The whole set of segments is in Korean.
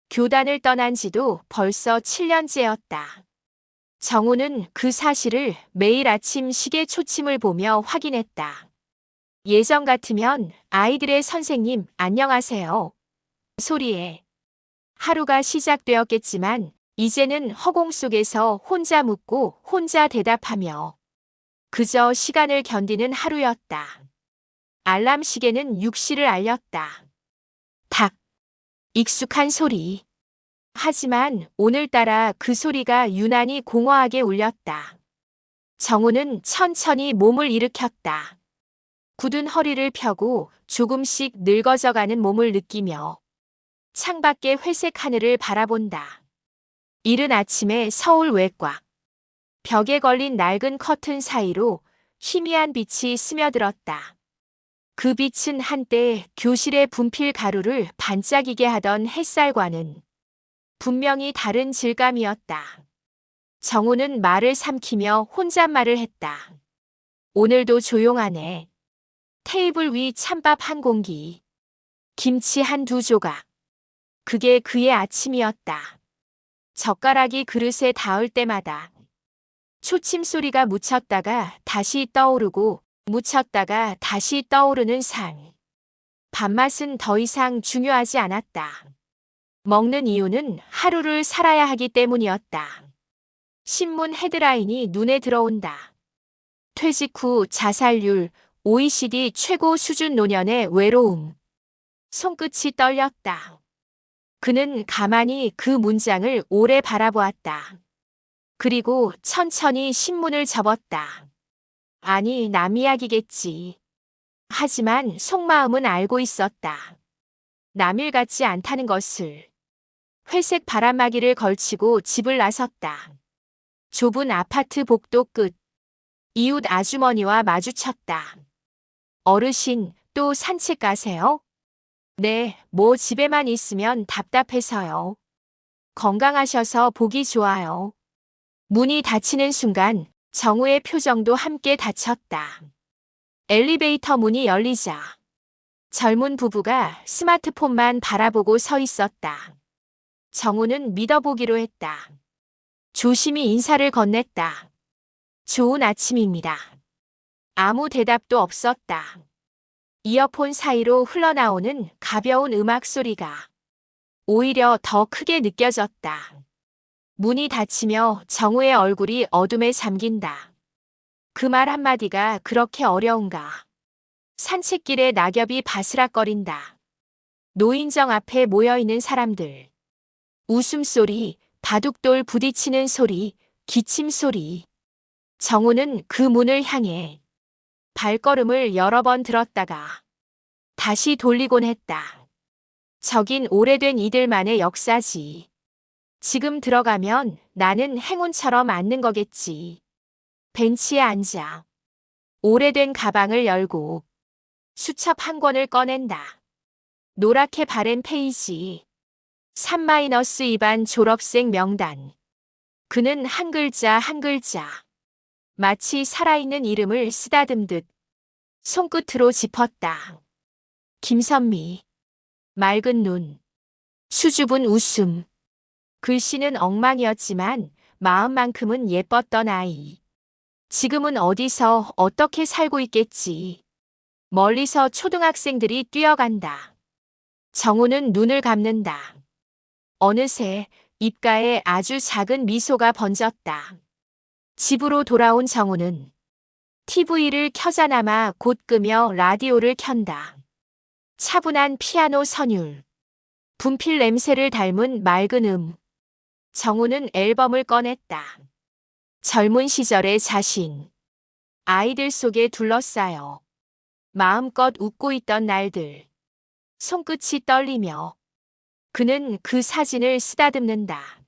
교단을 떠난 지도 벌써 7년째였다. 정우는 그 사실을 매일 아침 시계 초침을 보며 확인했다. 예전 같으면 아이들의 선생님 안녕하세요 소리에 하루가 시작되었겠지만 이제는 허공 속에서 혼자 묻고 혼자 대답하며 그저 시간을 견디는 하루였다. 알람 시계는 6시를 알렸다. 탁! 익숙한 소리. 하지만 오늘따라 그 소리가 유난히 공허하게 울렸다. 정우는 천천히 몸을 일으켰다. 굳은 허리를 펴고 조금씩 늙어져가는 몸을 느끼며 창밖의 회색 하늘을 바라본다. 이른 아침에 서울 외곽. 벽에 걸린 낡은 커튼 사이로 희미한 빛이 스며들었다. 그 빛은 한때 교실의 분필 가루를 반짝이게 하던 햇살과는 분명히 다른 질감이었다. 정우는 말을 삼키며 혼잣말을 했다. 오늘도 조용하네. 테이블 위 찬밥 한 공기, 김치 한두 조각. 그게 그의 아침이었다. 젓가락이 그릇에 닿을 때마다 초침 소리가 묻혔다가 다시 떠오르고 묻혔다가 다시 떠오르는 상. 밥맛은 더 이상 중요하지 않았다. 먹는 이유는 하루를 살아야 하기 때문이었다. 신문 헤드라인이 눈에 들어온다. 퇴직 후 자살률, OECD 최고 수준 노년의 외로움. 손끝이 떨렸다. 그는 가만히 그 문장을 오래 바라보았다. 그리고 천천히 신문을 접었다. 아니, 남 이야기겠지. 하지만 속마음은 알고 있었다. 남일 같지 않다는 것을. 회색 바람막이를 걸치고 집을 나섰다. 좁은 아파트 복도 끝. 이웃 아주머니와 마주쳤다. 어르신, 또 산책 가세요? 네, 뭐 집에만 있으면 답답해서요. 건강하셔서 보기 좋아요. 문이 닫히는 순간 정우의 표정도 함께 닫혔다. 엘리베이터 문이 열리자 젊은 부부가 스마트폰만 바라보고 서 있었다. 정우는 믿어보기로 했다. 조심히 인사를 건넸다. 좋은 아침입니다. 아무 대답도 없었다. 이어폰 사이로 흘러나오는 가벼운 음악 소리가 오히려 더 크게 느껴졌다. 문이 닫히며 정우의 얼굴이 어둠에 잠긴다. 그 말 한마디가 그렇게 어려운가. 산책길에 낙엽이 바스락거린다. 노인정 앞에 모여있는 사람들. 웃음소리, 바둑돌 부딪히는 소리, 기침 소리. 정우는 그 문을 향해 발걸음을 여러 번 들었다가 다시 돌리곤 했다. 저긴 오래된 이들만의 역사지. 지금 들어가면 나는 행운처럼 앉는 거겠지. 벤치에 앉아 오래된 가방을 열고 수첩 한 권을 꺼낸다. 노랗게 바랜 페이지. 3-2반 졸업생 명단. 그는 한 글자 한 글자 마치 살아있는 이름을 쓰다듬듯 손끝으로 짚었다. 김선미. 맑은 눈. 수줍은 웃음. 글씨는 엉망이었지만 마음만큼은 예뻤던 아이. 지금은 어디서 어떻게 살고 있겠지. 멀리서 초등학생들이 뛰어간다. 정우는 눈을 감는다. 어느새 입가에 아주 작은 미소가 번졌다. 집으로 돌아온 정우는 TV를 켜자나마 곧 끄며 라디오를 켠다. 차분한 피아노 선율. 분필 냄새를 닮은 맑은 정우는 앨범을 꺼냈다. 젊은 시절의 자신. 아이들 속에 둘러싸여 마음껏 웃고 있던 날들. 손끝이 떨리며 그는 그 사진을 쓰다듬는다.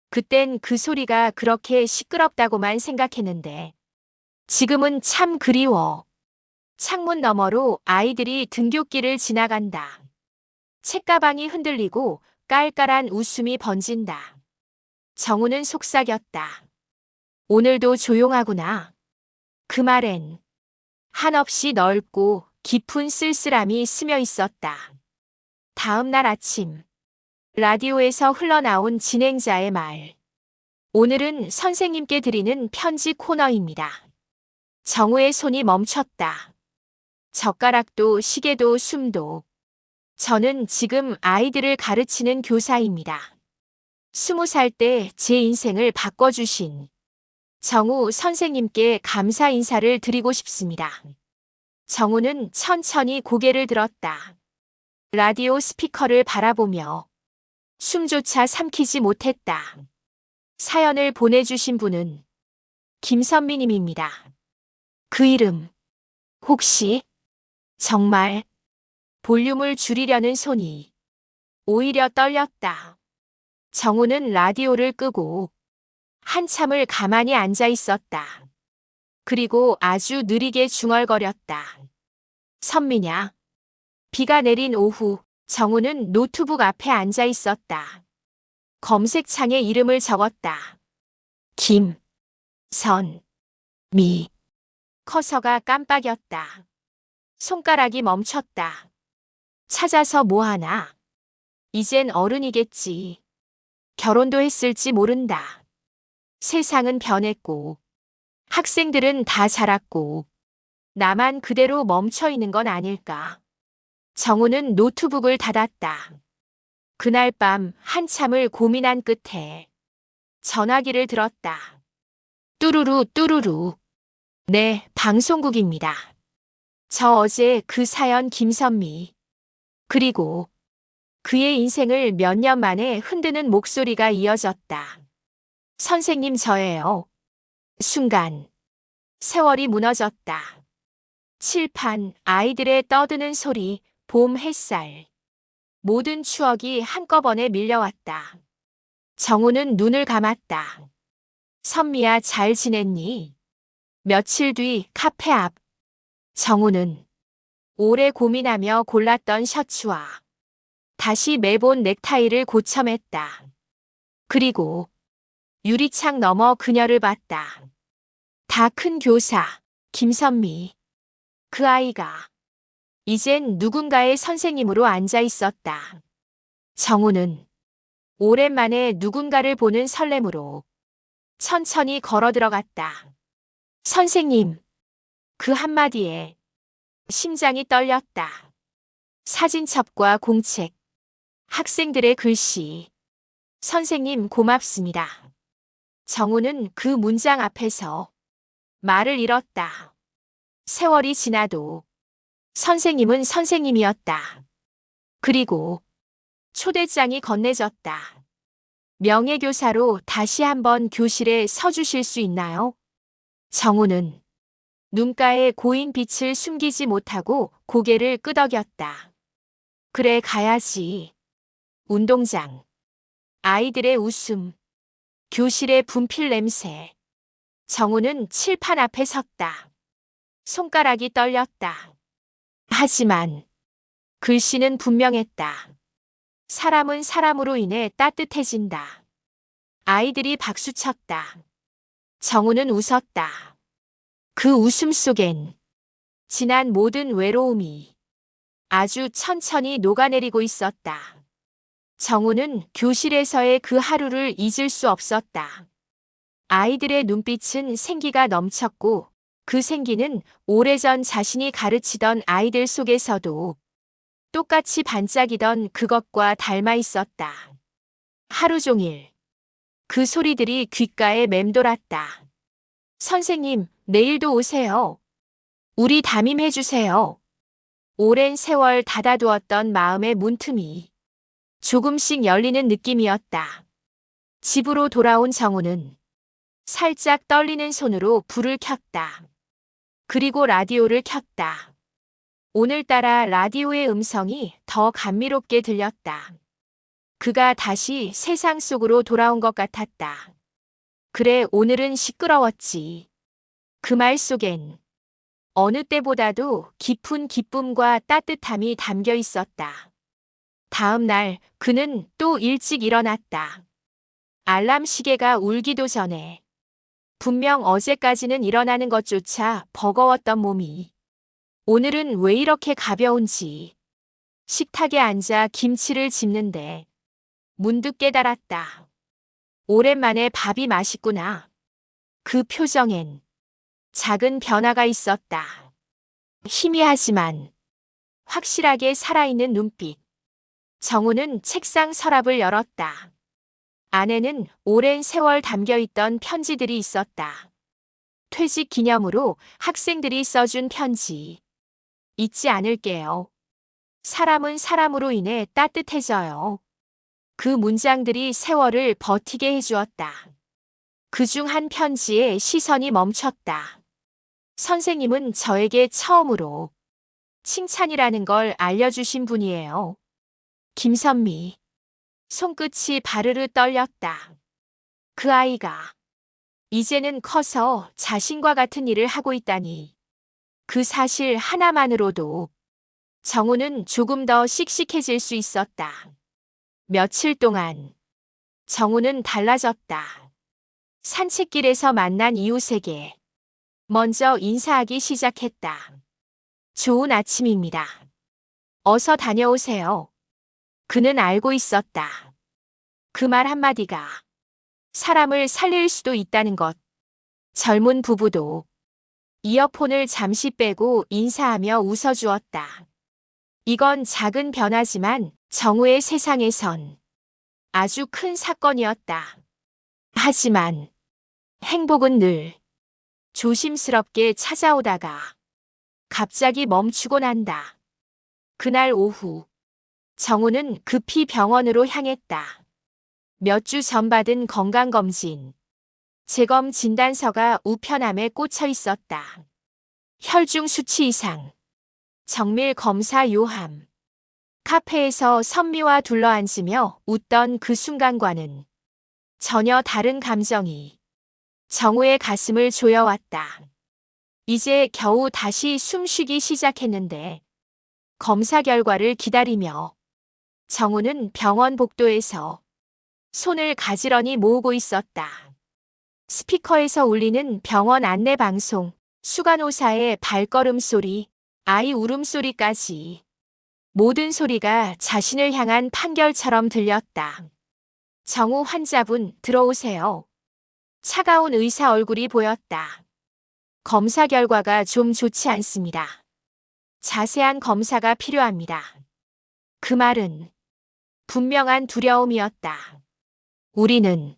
그땐 그 소리가 그렇게 시끄럽다고만 생각했는데 지금은 참 그리워. 창문 너머로 아이들이 등굣길을 지나간다. 책가방이 흔들리고 깔깔한 웃음이 번진다. 정우는 속삭였다. 오늘도 조용하구나. 그 말엔 한없이 넓고 깊은 쓸쓸함이 스며 있었다. 다음 날 아침 라디오에서 흘러나온 진행자의 말. 오늘은 선생님께 드리는 편지 코너입니다. 정우의 손이 멈췄다. 젓가락도 시계도 숨도. 저는 지금 아이들을 가르치는 교사입니다. 20살 때 제 인생을 바꿔주신 정우 선생님께 감사 인사를 드리고 싶습니다. 정우는 천천히 고개를 들었다. 라디오 스피커를 바라보며 숨조차 삼키지 못했다. 사연을 보내주신 분은 김선미님입니다. 그 이름 혹시 정말 볼륨을 줄이려는 손이 오히려 떨렸다. 정우는 라디오를 끄고 한참을 가만히 앉아 있었다. 그리고 아주 느리게 중얼거렸다. 선미냐? 비가 내린 오후 정우는 노트북 앞에 앉아 있었다. 검색창에 이름을 적었다. 김선미. 커서가 깜빡였다. 손가락이 멈췄다. 찾아서 뭐하나? 이젠 어른이겠지. 결혼도 했을지 모른다. 세상은 변했고 학생들은 다 자랐고 나만 그대로 멈춰 있는 건 아닐까. 정우는 노트북을 닫았다. 그날 밤 한참을 고민한 끝에 전화기를 들었다. 뚜루루 뚜루루. 네, 방송국입니다. 저 어제 그 사연 김선미. 그리고 그의 인생을 몇 년 만에 흔드는 목소리가 이어졌다. 선생님 저예요. 순간 세월이 무너졌다. 칠판, 아이들의 떠드는 소리, 봄 햇살. 모든 추억이 한꺼번에 밀려왔다. 정우는 눈을 감았다. 선미야 잘 지냈니? 며칠 뒤 카페 앞. 정우는 오래 고민하며 골랐던 셔츠와 다시 매본 넥타이를 고쳐맸다. 그리고 유리창 너머 그녀를 봤다. 다 큰 교사, 김선미. 그 아이가 이젠 누군가의 선생님으로 앉아 있었다. 정우는 오랜만에 누군가를 보는 설렘으로 천천히 걸어 들어갔다. 선생님. 그 한마디에 심장이 떨렸다. 사진첩과 공책, 학생들의 글씨. 선생님 고맙습니다. 정우는 그 문장 앞에서 말을 잃었다. 세월이 지나도 선생님은 선생님이었다. 그리고 초대장이 건네졌다. 명예교사로 다시 한번 교실에 서주실 수 있나요? 정우는 눈가에 고인 빛을 숨기지 못하고 고개를 끄덕였다. 그래 가야지. 운동장. 아이들의 웃음. 교실의 분필 냄새. 정우는 칠판 앞에 섰다. 손가락이 떨렸다. 하지만 글씨는 분명했다. 사람은 사람으로 인해 따뜻해진다. 아이들이 박수쳤다. 정우는 웃었다. 그 웃음 속엔 지난 모든 외로움이 아주 천천히 녹아내리고 있었다. 정우는 교실에서의 그 하루를 잊을 수 없었다. 아이들의 눈빛은 생기가 넘쳤고 그 생기는 오래전 자신이 가르치던 아이들 속에서도 똑같이 반짝이던 그것과 닮아 있었다. 하루 종일 그 소리들이 귓가에 맴돌았다. 선생님, 내일도 오세요. 우리 담임해주세요. 오랜 세월 닫아두었던 마음의 문틈이 조금씩 열리는 느낌이었다. 집으로 돌아온 정우는 살짝 떨리는 손으로 불을 켰다. 그리고 라디오를 켰다. 오늘따라 라디오의 음성이 더 감미롭게 들렸다. 그가 다시 세상 속으로 돌아온 것 같았다. 그래, 오늘은 시끄러웠지. 그 말 속엔 어느 때보다도 깊은 기쁨과 따뜻함이 담겨 있었다. 다음 날 그는 또 일찍 일어났다. 알람 시계가 울기도 전에 분명 어제까지는 일어나는 것조차 버거웠던 몸이 오늘은 왜 이렇게 가벼운지 식탁에 앉아 김치를 집는데 문득 깨달았다. 오랜만에 밥이 맛있구나. 그 표정엔 작은 변화가 있었다. 희미하지만 확실하게 살아있는 눈빛. 정우는 책상 서랍을 열었다. 안에는 오랜 세월 담겨있던 편지들이 있었다. 퇴직 기념으로 학생들이 써준 편지. 잊지 않을게요. 사람은 사람으로 인해 따뜻해져요. 그 문장들이 세월을 버티게 해주었다. 그중 한 편지에 시선이 멈췄다. 선생님은 저에게 처음으로 칭찬이라는 걸 알려주신 분이에요. 김선미. 손끝이 바르르 떨렸다. 그 아이가 이제는 커서 자신과 같은 일을 하고 있다니. 그 사실 하나만으로도 정우는 조금 더 씩씩해질 수 있었다. 며칠 동안 정우는 달라졌다. 산책길에서 만난 이웃에게 먼저 인사하기 시작했다. 좋은 아침입니다. 어서 다녀오세요. 그는 알고 있었다. 그 말 한마디가 사람을 살릴 수도 있다는 것. 젊은 부부도 이어폰을 잠시 빼고 인사하며 웃어주었다. 이건 작은 변화지만 정우의 세상에선 아주 큰 사건이었다. 하지만 행복은 늘 조심스럽게 찾아오다가 갑자기 멈추곤 한다. 그날 오후 정우는 급히 병원으로 향했다. 몇 주 전 받은 건강검진. 재검 진단서가 우편함에 꽂혀 있었다. 혈중 수치 이상. 정밀 검사 요함. 카페에서 선미와 둘러앉으며 웃던 그 순간과는 전혀 다른 감정이 정우의 가슴을 조여왔다. 이제 겨우 다시 숨쉬기 시작했는데 검사 결과를 기다리며 정우는 병원 복도에서 손을 가지런히 모으고 있었다. 스피커에서 울리는 병원 안내 방송, 수간호사의 발걸음 소리, 아이 울음소리까지 모든 소리가 자신을 향한 판결처럼 들렸다. 정우 환자분 들어오세요. 차가운 의사 얼굴이 보였다. 검사 결과가 좀 좋지 않습니다. 자세한 검사가 필요합니다. 그 말은 분명한 두려움이었다. 우리는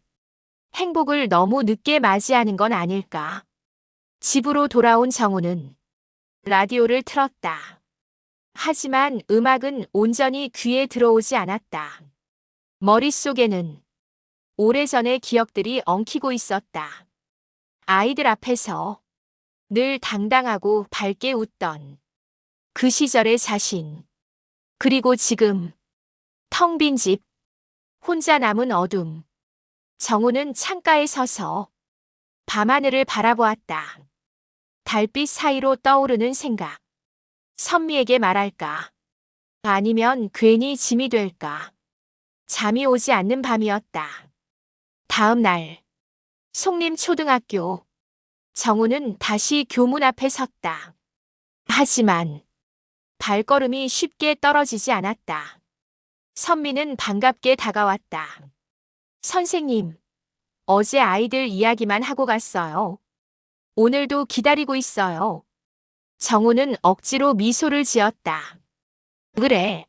행복을 너무 늦게 맞이하는 건 아닐까? 집으로 돌아온 정우는 라디오를 틀었다. 하지만 음악은 온전히 귀에 들어오지 않았다. 머릿속에는 오래전의 기억들이 엉키고 있었다. 아이들 앞에서 늘 당당하고 밝게 웃던 그 시절의 자신. 그리고 지금 텅 빈 집, 혼자 남은 어둠. 정우는 창가에 서서 밤하늘을 바라보았다. 달빛 사이로 떠오르는 생각. 선미에게 말할까? 아니면 괜히 짐이 될까? 잠이 오지 않는 밤이었다. 다음 날, 속림초등학교. 정우는 다시 교문 앞에 섰다. 하지만 발걸음이 쉽게 떨어지지 않았다. 선미는 반갑게 다가왔다. 선생님, 어제 아이들 이야기만 하고 갔어요. 오늘도 기다리고 있어요. 정우는 억지로 미소를 지었다. 그래.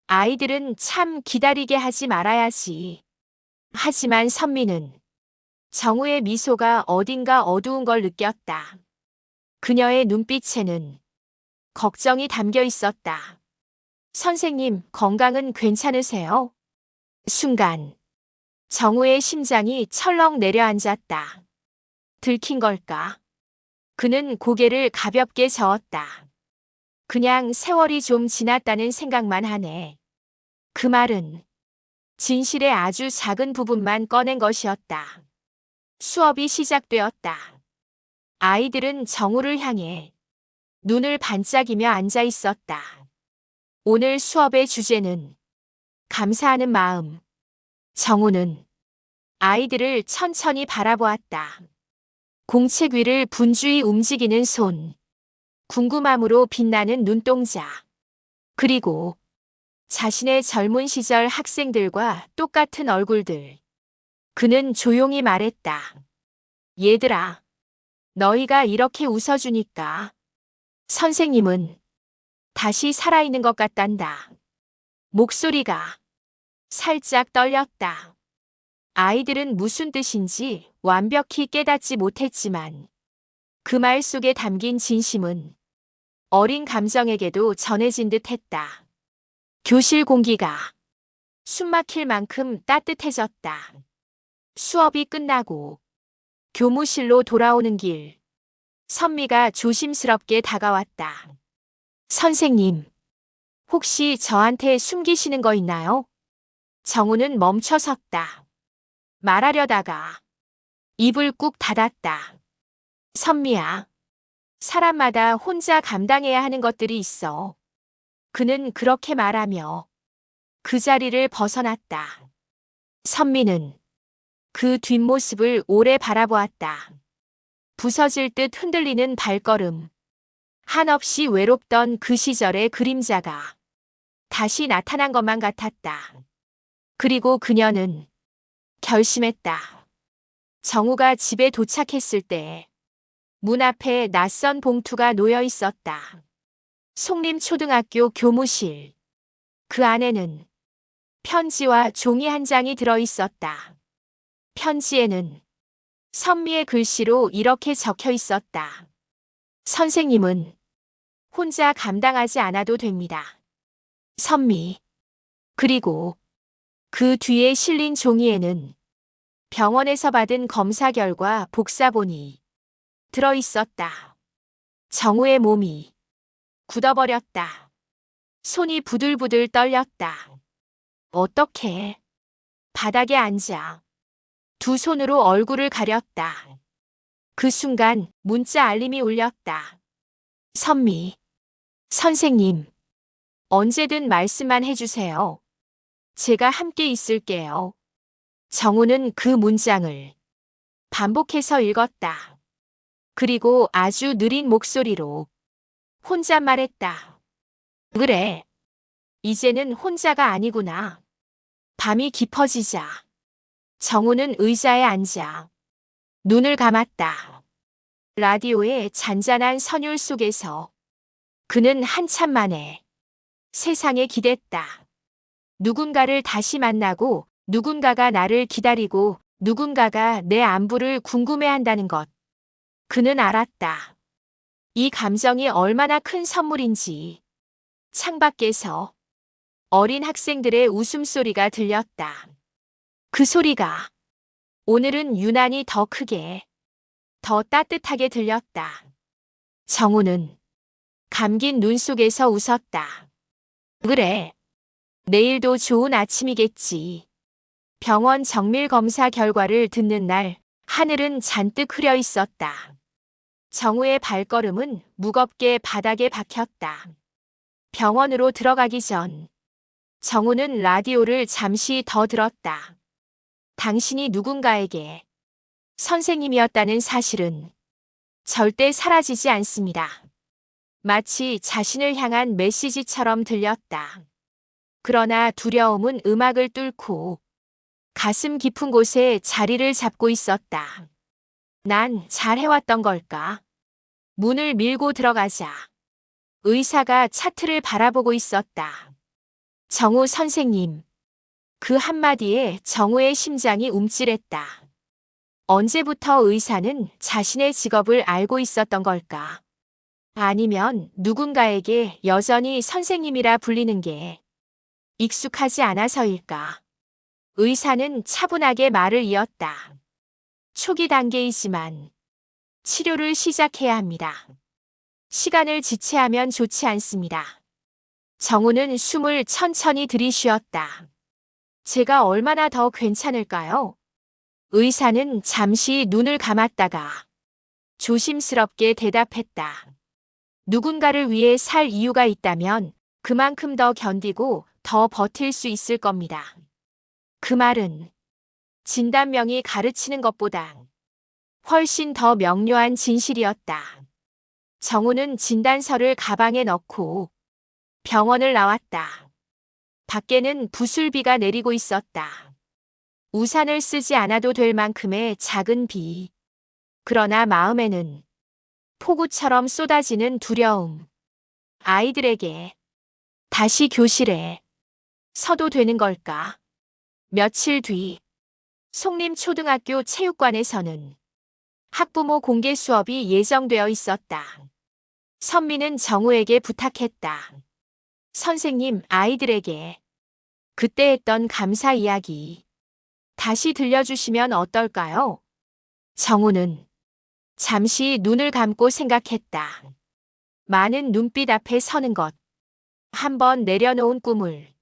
아이들은 참 기다리게 하지 말아야지. 하지만 선미는 정우의 미소가 어딘가 어두운 걸 느꼈다. 그녀의 눈빛에는 걱정이 담겨 있었다. 선생님, 건강은 괜찮으세요? 순간 정우의 심장이 철렁 내려앉았다. 들킨 걸까? 그는 고개를 가볍게 저었다. 그냥 세월이 좀 지났다는 생각만 하네. 그 말은 진실의 아주 작은 부분만 꺼낸 것이었다. 수업이 시작되었다. 아이들은 정우를 향해 눈을 반짝이며 앉아 있었다. 오늘 수업의 주제는 감사하는 마음. 정우는 아이들을 천천히 바라보았다. 공책 위를 분주히 움직이는 손. 궁금함으로 빛나는 눈동자. 그리고 자신의 젊은 시절 학생들과 똑같은 얼굴들. 그는 조용히 말했다. 얘들아, 너희가 이렇게 웃어주니까 선생님은 다시 살아있는 것 같단다. 목소리가 살짝 떨렸다. 아이들은 무슨 뜻인지 완벽히 깨닫지 못했지만 그 말 속에 담긴 진심은 어린 감정에게도 전해진 듯 했다. 교실 공기가 숨막힐 만큼 따뜻해졌다. 수업이 끝나고 교무실로 돌아오는 길, 선미가 조심스럽게 다가왔다. 선생님, 혹시 저한테 숨기시는 거 있나요? 정우는 멈춰 섰다. 말하려다가 입을 꾹 닫았다. 선미야, 사람마다 혼자 감당해야 하는 것들이 있어. 그는 그렇게 말하며 그 자리를 벗어났다. 선미는 그 뒷모습을 오래 바라보았다. 부서질 듯 흔들리는 발걸음. 한없이 외롭던 그 시절의 그림자가 다시 나타난 것만 같았다. 그리고 그녀는 결심했다. 정우가 집에 도착했을 때 문 앞에 낯선 봉투가 놓여 있었다. 송림초등학교 교무실. 그 안에는 편지와 종이 한 장이 들어 있었다. 편지에는 선미의 글씨로 이렇게 적혀 있었다. 선생님은 혼자 감당하지 않아도 됩니다. 선미. 그리고 그 뒤에 실린 종이에는 병원에서 받은 검사 결과 복사본이 들어 있었다. 정우의 몸이 굳어버렸다. 손이 부들부들 떨렸다. 어떻게? 바닥에 앉아 두 손으로 얼굴을 가렸다. 그 순간 문자 알림이 울렸다. 선미. 선생님. 언제든 말씀만 해주세요. 제가 함께 있을게요. 정우는 그 문장을 반복해서 읽었다. 그리고 아주 느린 목소리로 혼자 말했다. 그래. 이제는 혼자가 아니구나. 밤이 깊어지자 정우는 의자에 앉아 눈을 감았다. 라디오의 잔잔한 선율 속에서 그는 한참 만에 세상에 기댔다. 누군가를 다시 만나고 누군가가 나를 기다리고 누군가가 내 안부를 궁금해한다는 것. 그는 알았다. 이 감정이 얼마나 큰 선물인지. 창밖에서 어린 학생들의 웃음소리가 들렸다. 그 소리가 오늘은 유난히 더 크게, 더 따뜻하게 들렸다. 정우는 감긴 눈 속에서 웃었다. 그래. 내일도 좋은 아침이겠지. 병원 정밀 검사 결과를 듣는 날, 하늘은 잔뜩 흐려 있었다. 정우의 발걸음은 무겁게 바닥에 박혔다. 병원으로 들어가기 전 정우는 라디오를 잠시 더 들었다. 당신이 누군가에게 선생님이었다는 사실은 절대 사라지지 않습니다. 마치 자신을 향한 메시지처럼 들렸다. 그러나 두려움은 음악을 뚫고 가슴 깊은 곳에 자리를 잡고 있었다. 난 잘해왔던 걸까? 문을 밀고 들어가자 의사가 차트를 바라보고 있었다. 정우 선생님. 그 한마디에 정우의 심장이 움찔했다. 언제부터 의사는 자신의 직업을 알고 있었던 걸까? 아니면 누군가에게 여전히 선생님이라 불리는 게 익숙하지 않아서일까? 의사는 차분하게 말을 이었다. 초기 단계이지만 치료를 시작해야 합니다. 시간을 지체하면 좋지 않습니다. 정우는 숨을 천천히 들이쉬었다. 제가 얼마나 더 괜찮을까요? 의사는 잠시 눈을 감았다가 조심스럽게 대답했다. 누군가를 위해 살 이유가 있다면 그만큼 더 견디고 더 버틸 수 있을 겁니다. 그 말은 진단명이 가르치는 것보다 훨씬 더 명료한 진실이었다. 정우는 진단서를 가방에 넣고 병원을 나왔다. 밖에는 부슬비가 내리고 있었다. 우산을 쓰지 않아도 될 만큼의 작은 비. 그러나 마음에는 폭우처럼 쏟아지는 두려움. 아이들에게 다시 교실에 서도 되는 걸까? 며칠 뒤 송림초등학교 체육관에서는 학부모 공개 수업이 예정되어 있었다. 선미는 정우에게 부탁했다. 선생님, 아이들에게 그때 했던 감사 이야기 다시 들려주시면 어떨까요? 정우는 잠시 눈을 감고 생각했다. 많은 눈빛 앞에 서는 것, 한번 내려놓은 꿈을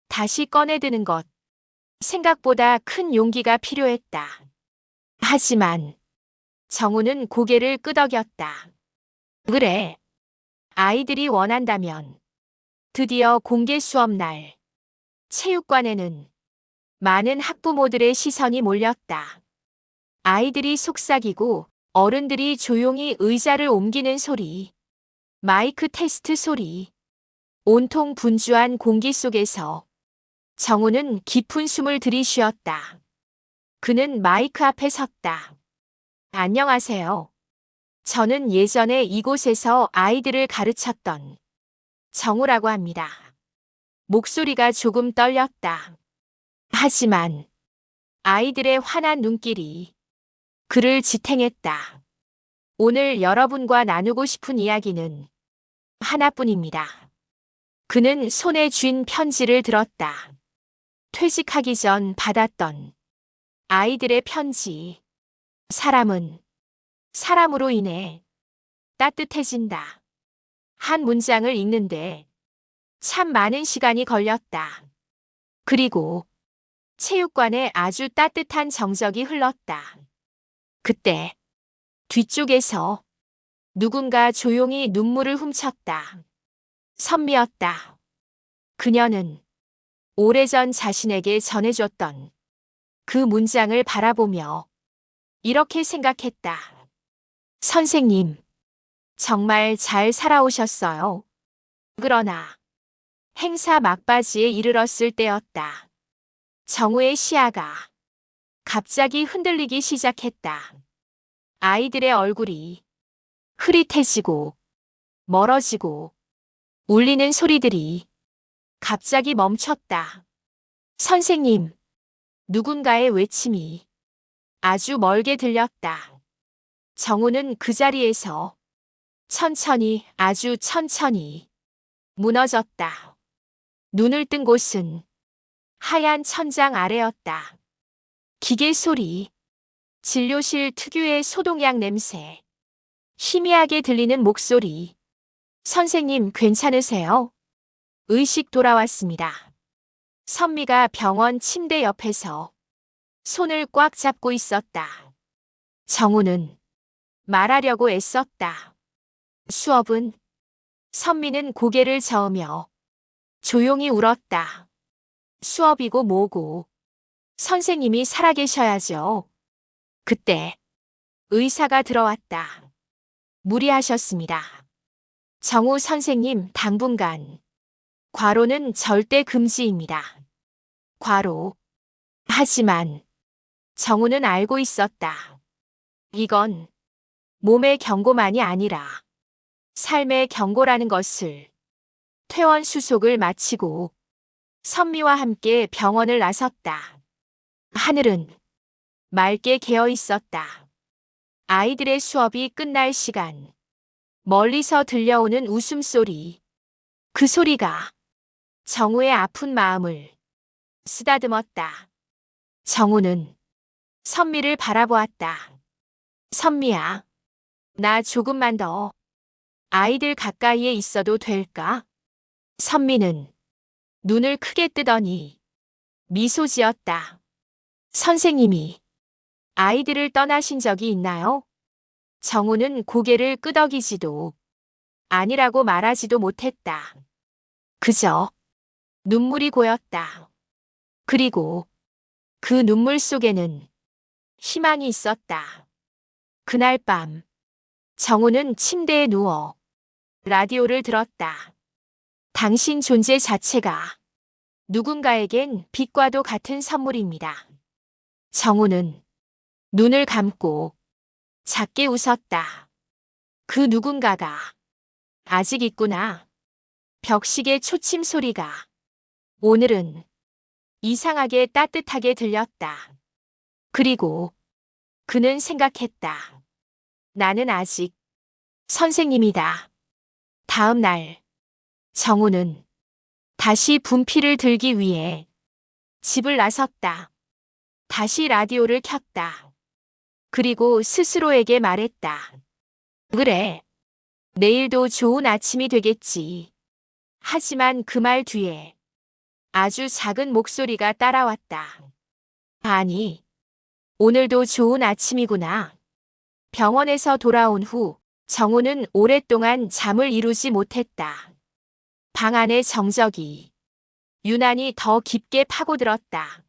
다시 꺼내드는 것, 생각보다 큰 용기가 필요했다. 하지만 정우는 고개를 끄덕였다. 그래, 아이들이 원한다면. 드디어 공개 수업 날, 체육관에는 많은 학부모들의 시선이 몰렸다. 아이들이 속삭이고 어른들이 조용히 의자를 옮기는 소리, 마이크 테스트 소리, 온통 분주한 공기 속에서 정우는 깊은 숨을 들이쉬었다. 그는 마이크 앞에 섰다. 안녕하세요. 저는 예전에 이곳에서 아이들을 가르쳤던 정우라고 합니다. 목소리가 조금 떨렸다. 하지만 아이들의 환한 눈길이 그를 지탱했다. 오늘 여러분과 나누고 싶은 이야기는 하나뿐입니다. 그는 손에 쥔 편지를 들었다. 퇴직하기 전 받았던 아이들의 편지. 사람은 사람으로 인해 따뜻해진다. 한 문장을 읽는데 참 많은 시간이 걸렸다. 그리고 체육관에 아주 따뜻한 정적이 흘렀다. 그때 뒤쪽에서 누군가 조용히 눈물을 훔쳤다. 선미였다. 그녀는 오래전 자신에게 전해줬던 그 문장을 바라보며 이렇게 생각했다. 선생님, 정말 잘 살아오셨어요. 그러나 행사 막바지에 이르렀을 때였다. 정우의 시야가 갑자기 흔들리기 시작했다. 아이들의 얼굴이 흐릿해지고 멀어지고 울리는 소리들이 갑자기 멈췄다. 선생님, 누군가의 외침이 아주 멀게 들렸다. 정우는 그 자리에서 천천히, 아주 천천히 무너졌다. 눈을 뜬 곳은 하얀 천장 아래였다. 기계 소리, 진료실 특유의 소독약 냄새, 희미하게 들리는 목소리. 선생님, 괜찮으세요? 의식 돌아왔습니다. 선미가 병원 침대 옆에서 손을 꽉 잡고 있었다. 정우는 말하려고 애썼다. 수업은? 선미는 고개를 저으며 조용히 울었다. 수업이고 뭐고. 선생님이 살아계셔야죠. 그때 의사가 들어왔다. 무리하셨습니다. 정우 선생님, 당분간 과로는 절대 금지입니다. 과로. 하지만 정우는 알고 있었다. 이건 몸의 경고만이 아니라 삶의 경고라는 것을. 퇴원 수속을 마치고 선미와 함께 병원을 나섰다. 하늘은 맑게 개어 있었다. 아이들의 수업이 끝날 시간. 멀리서 들려오는 웃음소리. 그 소리가 정우의 아픈 마음을 쓰다듬었다. 정우는 선미를 바라보았다. 선미야, 나 조금만 더 아이들 가까이에 있어도 될까? 선미는 눈을 크게 뜨더니 미소 지었다. 선생님이 아이들을 떠나신 적이 있나요? 정우는 고개를 끄덕이지도 아니라고 말하지도 못했다. 그저 눈물이 고였다. 그리고 그 눈물 속에는 희망이 있었다. 그날 밤 정우는 침대에 누워 라디오를 들었다. 당신 존재 자체가 누군가에겐 빛과도 같은 선물입니다. 정우는 눈을 감고 작게 웃었다. 그 누군가가 아직 있구나. 벽시계 초침 소리가 오늘은 이상하게 따뜻하게 들렸다. 그리고 그는 생각했다. 나는 아직 선생님이다. 다음 날 정우는 다시 분필을 들기 위해 집을 나섰다. 다시 라디오를 켰다. 그리고 스스로에게 말했다. 그래. 내일도 좋은 아침이 되겠지. 하지만 그 말 뒤에 아주 작은 목소리가 따라왔다. 아니, 오늘도 좋은 아침이구나. 병원에서 돌아온 후 정우는 오랫동안 잠을 이루지 못했다. 방 안의 정적이 유난히 더 깊게 파고들었다.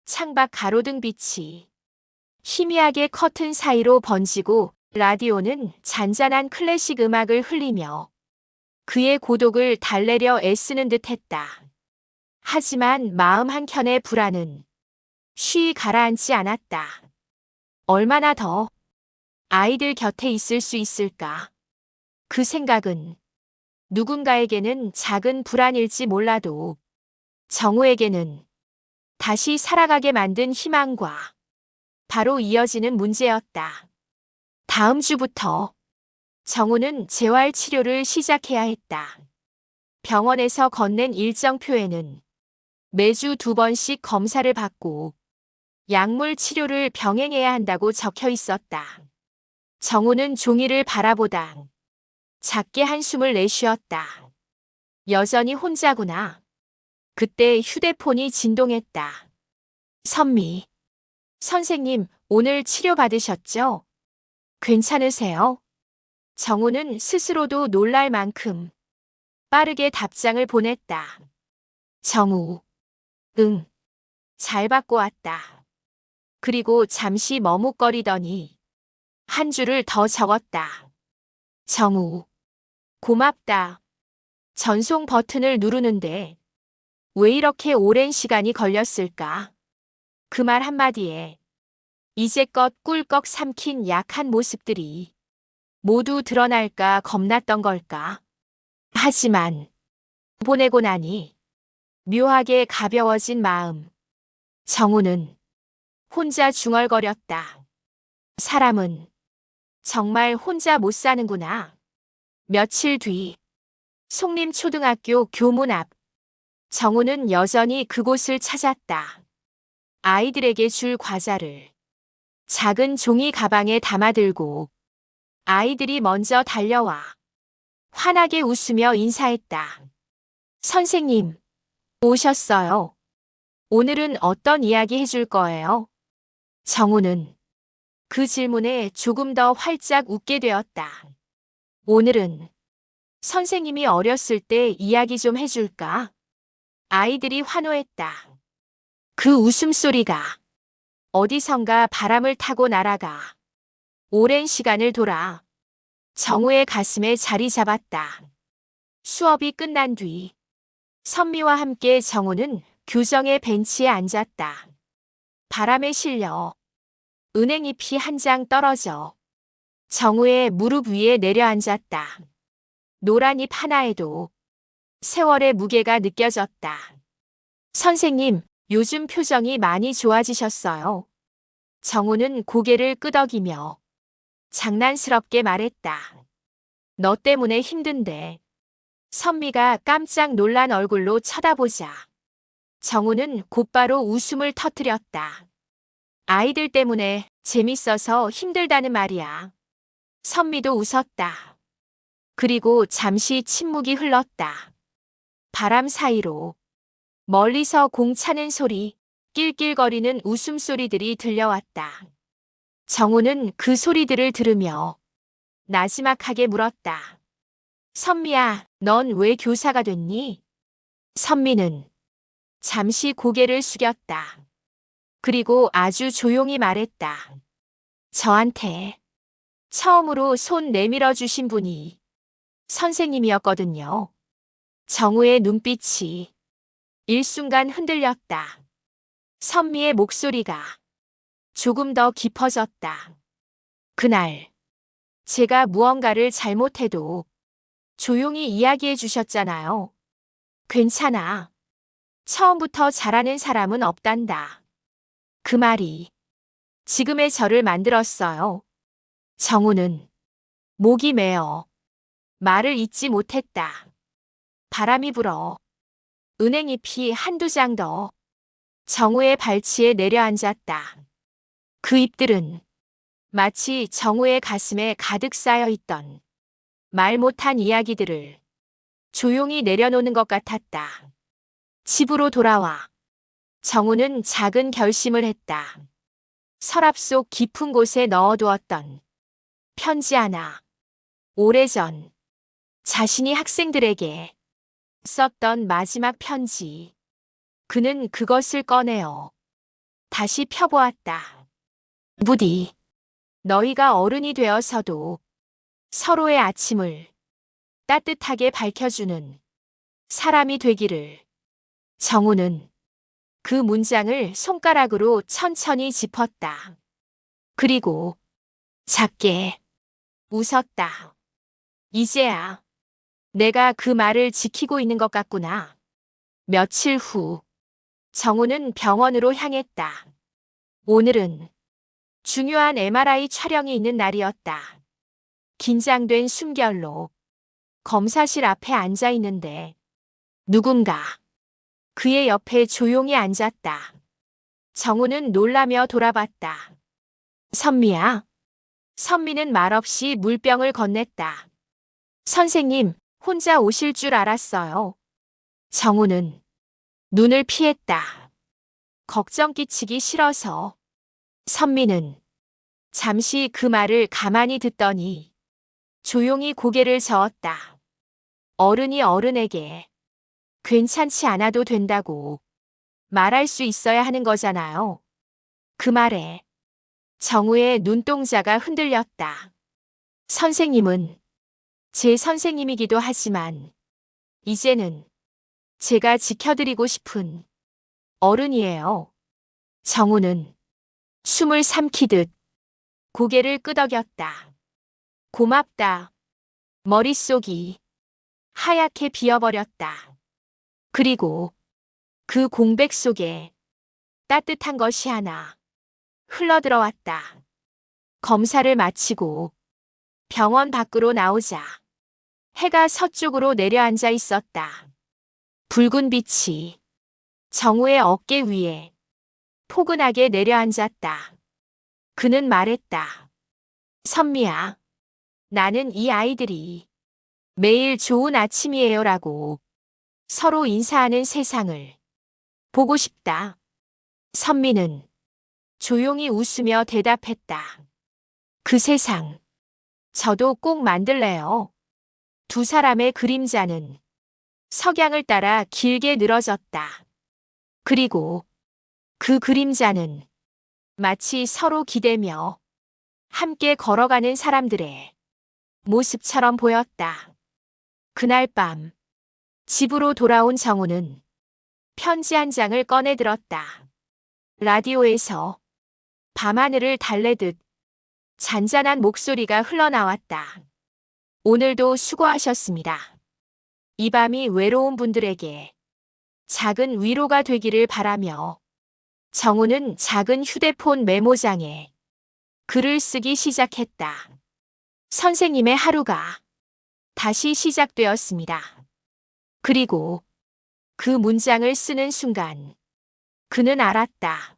창밖 가로등 빛이 희미하게 커튼 사이로 번지고 라디오는 잔잔한 클래식 음악을 흘리며 그의 고독을 달래려 애쓰는 듯했다. 하지만 마음 한켠의 불안은 쉬이 가라앉지 않았다. 얼마나 더 아이들 곁에 있을 수 있을까? 그 생각은 누군가에게는 작은 불안일지 몰라도 정우에게는 다시 살아가게 만든 희망과 바로 이어지는 문제였다. 다음 주부터 정우는 재활 치료를 시작해야 했다. 병원에서 건넨 일정표에는 매주 2번씩 검사를 받고 약물 치료를 병행해야 한다고 적혀 있었다. 정우는 종이를 바라보다 작게 한숨을 내쉬었다. 여전히 혼자구나. 그때 휴대폰이 진동했다. 선미. 선생님, 오늘 치료받으셨죠? 괜찮으세요? 정우는 스스로도 놀랄 만큼 빠르게 답장을 보냈다. 정우. 응. 잘 받고 왔다. 그리고 잠시 머뭇거리더니 한 줄을 더 적었다. 정우. 고맙다. 전송 버튼을 누르는데 왜 이렇게 오랜 시간이 걸렸을까? 그 말 한마디에 이제껏 꿀꺽 삼킨 약한 모습들이 모두 드러날까 겁났던 걸까? 하지만 보내고 나니 묘하게 가벼워진 마음. 정우는 혼자 중얼거렸다. 사람은 정말 혼자 못 사는구나. 며칠 뒤 송림초등학교 교문 앞. 정우는 여전히 그곳을 찾았다. 아이들에게 줄 과자를 작은 종이 가방에 담아들고 아이들이 먼저 달려와 환하게 웃으며 인사했다. 선생님, 오셨어요. 오늘은 어떤 이야기 해줄 거예요? 정우는 그 질문에 조금 더 활짝 웃게 되었다. 오늘은 선생님이 어렸을 때 이야기 좀 해줄까? 아이들이 환호했다. 그 웃음소리가 어디선가 바람을 타고 날아가 오랜 시간을 돌아 정우의 가슴에 자리 잡았다. 수업이 끝난 뒤 선미와 함께 정우는 교정의 벤치에 앉았다. 바람에 실려 은행잎이 한 장 떨어져 정우의 무릎 위에 내려앉았다. 노란 잎 하나에도 세월의 무게가 느껴졌다. 선생님, 요즘 표정이 많이 좋아지셨어요. 정우는 고개를 끄덕이며 장난스럽게 말했다. 너 때문에 힘든데. 선미가 깜짝 놀란 얼굴로 쳐다보자 정우는 곧바로 웃음을 터뜨렸다. 아이들 때문에 재밌어서 힘들다는 말이야. 선미도 웃었다. 그리고 잠시 침묵이 흘렀다. 바람 사이로 멀리서 공 차는 소리, 낄낄거리는 웃음소리들이 들려왔다. 정우는 그 소리들을 들으며 나지막하게 물었다. 선미야, 넌 왜 교사가 됐니? 선미는 잠시 고개를 숙였다. 그리고 아주 조용히 말했다. 저한테 처음으로 손 내밀어 주신 분이 선생님이었거든요. 정우의 눈빛이 일순간 흔들렸다. 선미의 목소리가 조금 더 깊어졌다. 그날 제가 무언가를 잘못해도 조용히 이야기해 주셨잖아요. 괜찮아. 처음부터 잘하는 사람은 없단다. 그 말이 지금의 저를 만들었어요. 정우는 목이 메어 말을 잇지 못했다. 바람이 불어 은행잎이 한두 장 더 정우의 발치에 내려앉았다. 그 잎들은 마치 정우의 가슴에 가득 쌓여 있던 말 못한 이야기들을 조용히 내려놓는 것 같았다. 집으로 돌아와 정우는 작은 결심을 했다. 서랍 속 깊은 곳에 넣어두었던 편지 하나. 오래전 자신이 학생들에게 썼던 마지막 편지. 그는 그것을 꺼내어 다시 펴보았다. 부디 너희가 어른이 되어서도 서로의 아침을 따뜻하게 밝혀주는 사람이 되기를. 정우는 그 문장을 손가락으로 천천히 짚었다. 그리고 작게 웃었다. 이제야 내가 그 말을 지키고 있는 것 같구나. 며칠 후 정우는 병원으로 향했다. 오늘은 중요한 MRI 촬영이 있는 날이었다. 긴장된 숨결로 검사실 앞에 앉아 있는데 누군가 그의 옆에 조용히 앉았다. 정우는 놀라며 돌아봤다. 선미야. 선미는 말없이 물병을 건넸다. 선생님, 혼자 오실 줄 알았어요. 정우는 눈을 피했다. 걱정 끼치기 싫어서. 선미는 잠시 그 말을 가만히 듣더니 조용히 고개를 저었다. 어른이 어른에게 괜찮지 않아도 된다고 말할 수 있어야 하는 거잖아요. 그 말에 정우의 눈동자가 흔들렸다. 선생님은 제 선생님이기도 하지만 이제는 제가 지켜드리고 싶은 어른이에요. 정우는 숨을 삼키듯 고개를 끄덕였다. 고맙다. 머릿속이 하얗게 비어버렸다. 그리고 그 공백 속에 따뜻한 것이 하나 흘러들어왔다. 검사를 마치고 병원 밖으로 나오자 해가 서쪽으로 내려앉아 있었다. 붉은 빛이 정우의 어깨 위에 포근하게 내려앉았다. 그는 말했다. 선미야, 나는 이 아이들이 매일 좋은 아침이에요라고 서로 인사하는 세상을 보고 싶다. 선미는 조용히 웃으며 대답했다. 그 세상, 저도 꼭 만들래요. 두 사람의 그림자는 석양을 따라 길게 늘어졌다. 그리고 그 그림자는 마치 서로 기대며 함께 걸어가는 사람들의 모습처럼 보였다. 그날 밤 집으로 돌아온 정우는 편지 한 장을 꺼내 들었다. 라디오에서 밤하늘을 달래듯 잔잔한 목소리가 흘러나왔다. 오늘도 수고하셨습니다. 이 밤이 외로운 분들에게 작은 위로가 되기를 바라며 정우는 작은 휴대폰 메모장에 글을 쓰기 시작했다. 선생님의 하루가 다시 시작되었습니다. 그리고 그 문장을 쓰는 순간 그는 알았다.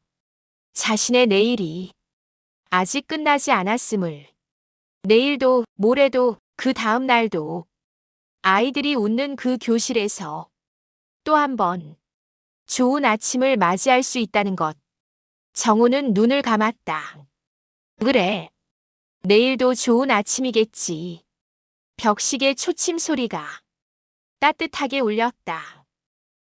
자신의 내일이 아직 끝나지 않았음을. 내일도, 모레도, 그 다음 날도 아이들이 웃는 그 교실에서 또 한 번 좋은 아침을 맞이할 수 있다는 것. 정우는 눈을 감았다. 그래. 내일도 좋은 아침이겠지. 벽시계 초침 소리가 따뜻하게 울렸다.